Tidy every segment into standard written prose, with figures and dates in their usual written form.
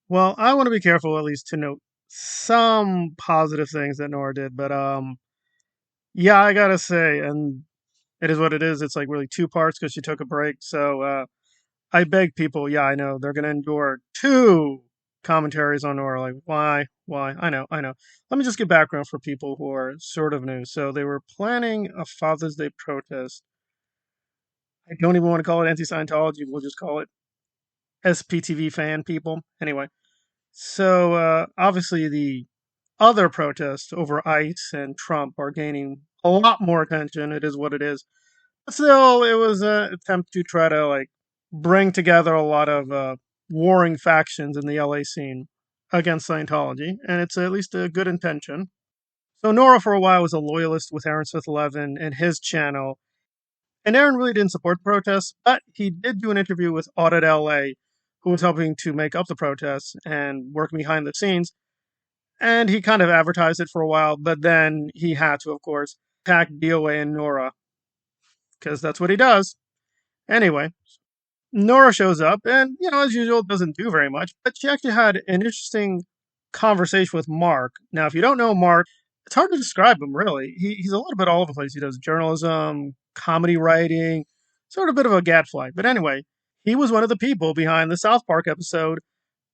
Well, I want to be careful at least to note some positive things that Nora did, but yeah, I gotta say, and it is what it is. It's like really two parts because she took a break. So I beg people, yeah, I know they're gonna endure two commentaries on Nora. Like, why? Why? I know. Let me just give background for people who are sort of new. So they were planning a Father's Day protest. I don't even want to call it anti-Scientology. We'll just call it SPTV fan people. Anyway, so obviously the other protests over ICE and Trump are gaining a lot more attention. It is what it is. But still, it was an attempt to try to like bring together a lot of warring factions in the LA scene against Scientology, and it's at least a good intention. So Nora, for a while, was a loyalist with Aaron Smith 11 and his channel, and Aaron really didn't support the protests, but he did do an interview with Audit LA, who was helping to make up the protests and work behind the scenes. And he kind of advertised it for a while, but then he had to, of course, attack DOA and Nora, because that's what he does. Anyway, Nora shows up and, as usual, doesn't do very much, but she actually had an interesting conversation with Mark. Now, if you don't know Mark, it's hard to describe him, really. He's a little bit all over the place. He does journalism, comedy writing, sort of a bit of a gadfly. But anyway, he was one of the people behind the South Park episode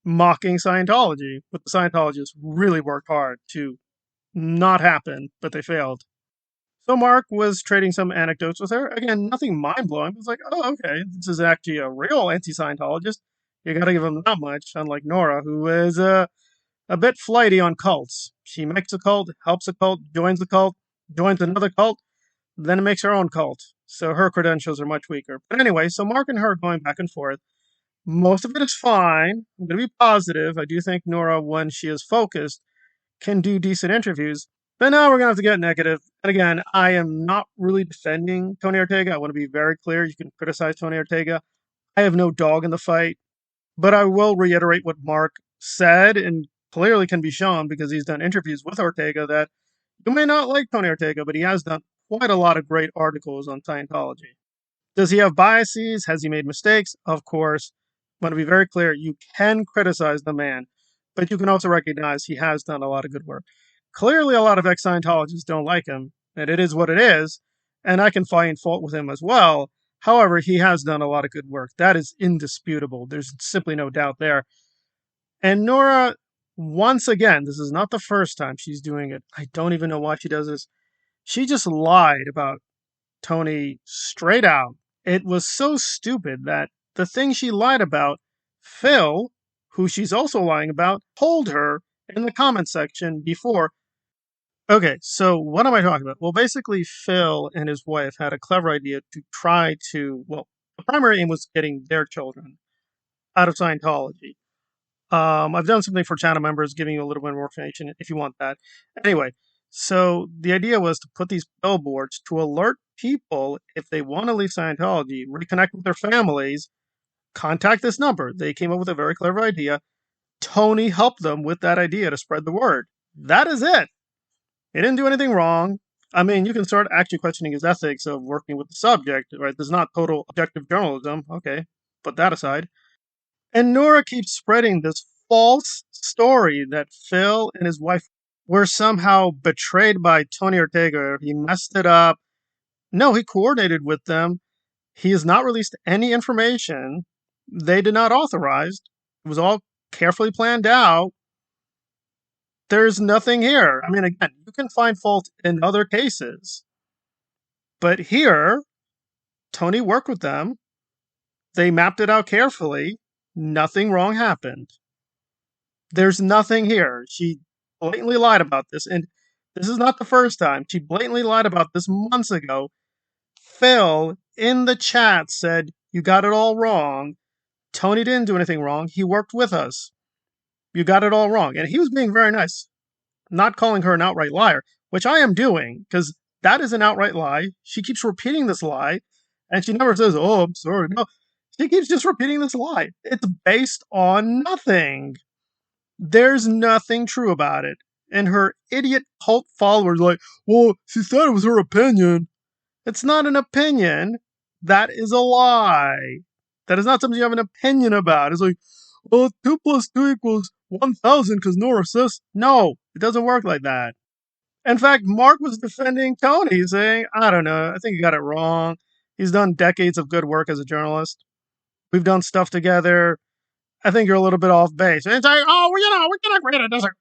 mocking Scientology, but the Scientologists really worked hard to not happen, but they failed. So Mark was trading some anecdotes with her. Again, nothing mind blowing. It's like, oh, okay, this is actually a real anti-Scientologist. You got to give him that much. Unlike Nora, who is a bit flighty on cults. She makes a cult, helps a cult, joins another cult, then makes her own cult. So her credentials are much weaker. But anyway, so Mark and her are going back and forth. Most of it is fine. I'm going to be positive. I do think Nora, when she is focused, can do decent interviews. But now we're going to have to get negative. And again, I am not really defending Tony Ortega. I want to be very clear. You can criticize Tony Ortega. I have no dog in the fight. But I will reiterate what Mark said and clearly can be shown because he's done interviews with Ortega that you may not like Tony Ortega, but he has done quite a lot of great articles on Scientology. Does he have biases? Has he made mistakes? Of course. I want to be very clear. You can criticize the man, but you can also recognize he has done a lot of good work. Clearly, a lot of ex Scientologists don't like him, and it is what it is, and I can find fault with him as well. However, he has done a lot of good work. That is indisputable. There's simply no doubt there. And Nora, once again, this is not the first time she's doing it. I don't even know why she does this. She just lied about Tony straight out. It was so stupid that the thing she lied about, Phil, who she's also lying about, told her in the comment section before. Okay, so what am I talking about? Well, basically, Phil and his wife had a clever idea to try to, well, the primary aim was getting their children out of Scientology. I've done something for channel members, giving you a little bit more information if you want that. Anyway, so the idea was to put these billboards to alert people if they want to leave Scientology, reconnect with their families, contact this number. They came up with a very clever idea. Tony helped them with that idea to spread the word. That is it. He didn't do anything wrong. I mean, you can start actually questioning his ethics of working with the subject, right? This is not total objective journalism. Okay, put that aside. And Nora keeps spreading this false story that Phil and his wife were somehow betrayed by Tony Ortega. He messed it up. No, he coordinated with them. He has not released any information they did not authorize. It was all carefully planned out. There's nothing here. I mean, again, you can find fault in other cases. But here, Tony worked with them. They mapped it out carefully. Nothing wrong happened. There's nothing here. She blatantly lied about this. And this is not the first time. She blatantly lied about this months ago. Phil in the chat said, "You got it all wrong. Tony didn't do anything wrong. He worked with us. You got it all wrong." And he was being very nice, not calling her an outright liar, which I am doing because that is an outright lie. She keeps repeating this lie and she never says, "Oh, I'm sorry." No, she keeps just repeating this lie. It's based on nothing. There's nothing true about it. And her idiot cult followers are like, "Well, she said it was her opinion." It's not an opinion. That is a lie. That is not something you have an opinion about. It's like, well, 2 plus 2 equals 1,000 because Nora says. No, it doesn't work like that. In fact, Mark was defending Tony, saying, I don't know, I think you got it wrong. He's done decades of good work as a journalist. We've done stuff together. I think you're a little bit off base. And it's like, oh, well, we can agree to disagree.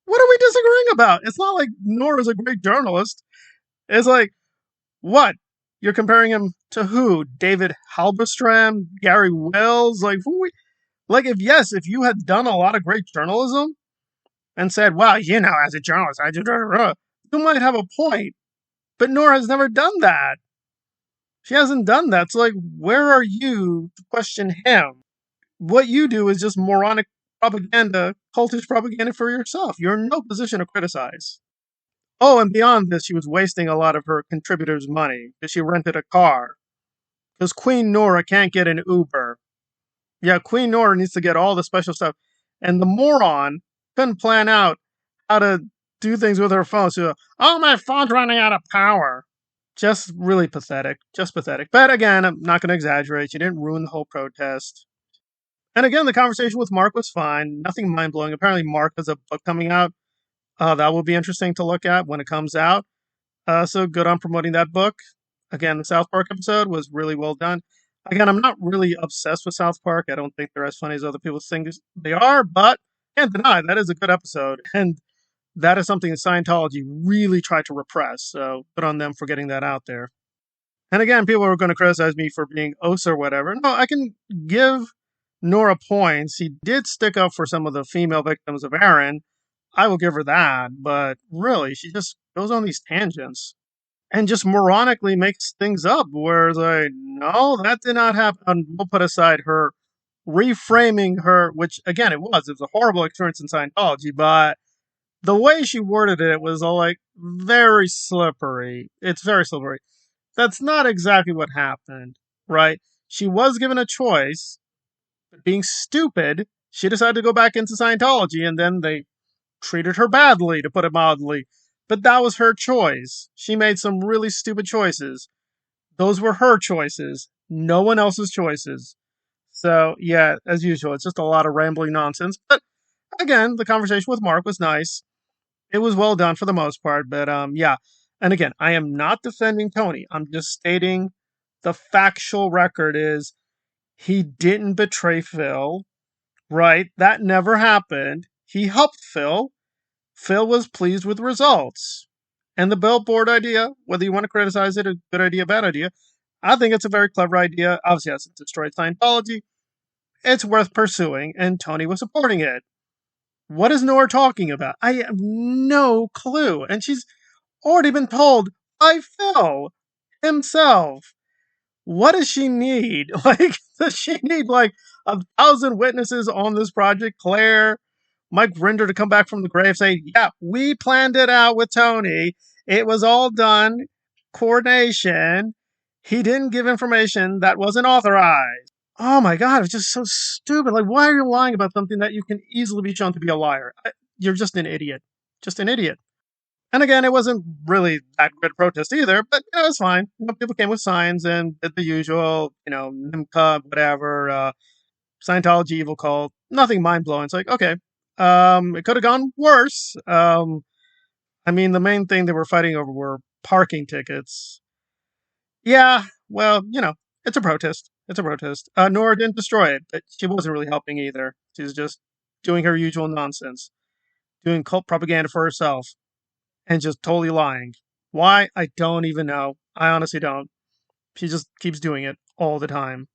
What are we disagreeing about? It's not like Nora's a great journalist. It's like, what? You're comparing him to who? David Halberstram? Gary Wells? Like, who? If you had done a lot of great journalism and said, well, as a journalist, you might have a point. But Nora has never done that. She hasn't done that. So, where are you to question him? What you do is just moronic propaganda, cultish propaganda for yourself. You're in no position to criticize. Oh, and beyond this, she was wasting a lot of her contributors' money because she rented a car. Because Queen Nora can't get an Uber. Yeah, Queen Nora needs to get all the special stuff. And the moron couldn't plan out how to do things with her phone. So, oh, my phone's running out of power. Just really pathetic. Just pathetic. But again, I'm not going to exaggerate. She didn't ruin the whole protest. And again, the conversation with Mark was fine. Nothing mind blowing. Apparently, Mark has a book coming out. That will be interesting to look at when it comes out. So good on promoting that book. Again, the South Park episode was really well done. Again, I'm not really obsessed with South Park. I don't think they're as funny as other people think they are, but can't deny that is a good episode. And that is something that Scientology really tried to repress. So good on them for getting that out there. And again, people are going to criticize me for being OS or whatever. No, I can give Nora points. She did stick up for some of the female victims of Aaron. I will give her that. But really, she just goes on these tangents and just moronically makes things up where it's like, no, that did not happen. We'll put aside her reframing her, which again, it was a horrible experience in Scientology, but the way she worded it was all very slippery. It's very slippery. That's not exactly what happened, right? She was given a choice, but being stupid, she decided to go back into Scientology, and then they treated her badly, to put it mildly. But that was her choice. She made some really stupid choices. Those were her choices, no one else's choices. So, yeah, as usual, it's just a lot of rambling nonsense. But again, the conversation with Mark was nice. It was well done for the most part. But yeah. And again, I am not defending Tony. I'm just stating the factual record is he didn't betray Phil, right? That never happened. He helped Phil. Phil was pleased with results. And the billboard idea, whether you want to criticize it, a good idea, bad idea, I think it's a very clever idea. Obviously, it hasn't destroyed Scientology. It's worth pursuing, and Tony was supporting it. What is Nora talking about? I have no clue. And she's already been told by Phil himself. What does she need? Does she need 1,000 witnesses on this project? Claire, Mike Rinder to come back from the grave, say, yeah, we planned it out with Tony. It was all done. Coordination. He didn't give information that wasn't authorized. Oh my God, it's just so stupid. Why are you lying about something that you can easily be shown to be a liar? You're just an idiot. Just an idiot. And again, it wasn't really that good protest either, but it was fine. People came with signs and did the usual, NIMCA, whatever, Scientology evil cult. Nothing mind blowing. It's like, okay, it could have gone worse. The main thing they were fighting over were parking tickets. Yeah, well, it's a protest. It's a protest. Nora didn't destroy it, but she wasn't really helping either. She was just doing her usual nonsense, doing cult propaganda for herself, and just totally lying. Why? I don't even know. I honestly don't. She just keeps doing it all the time.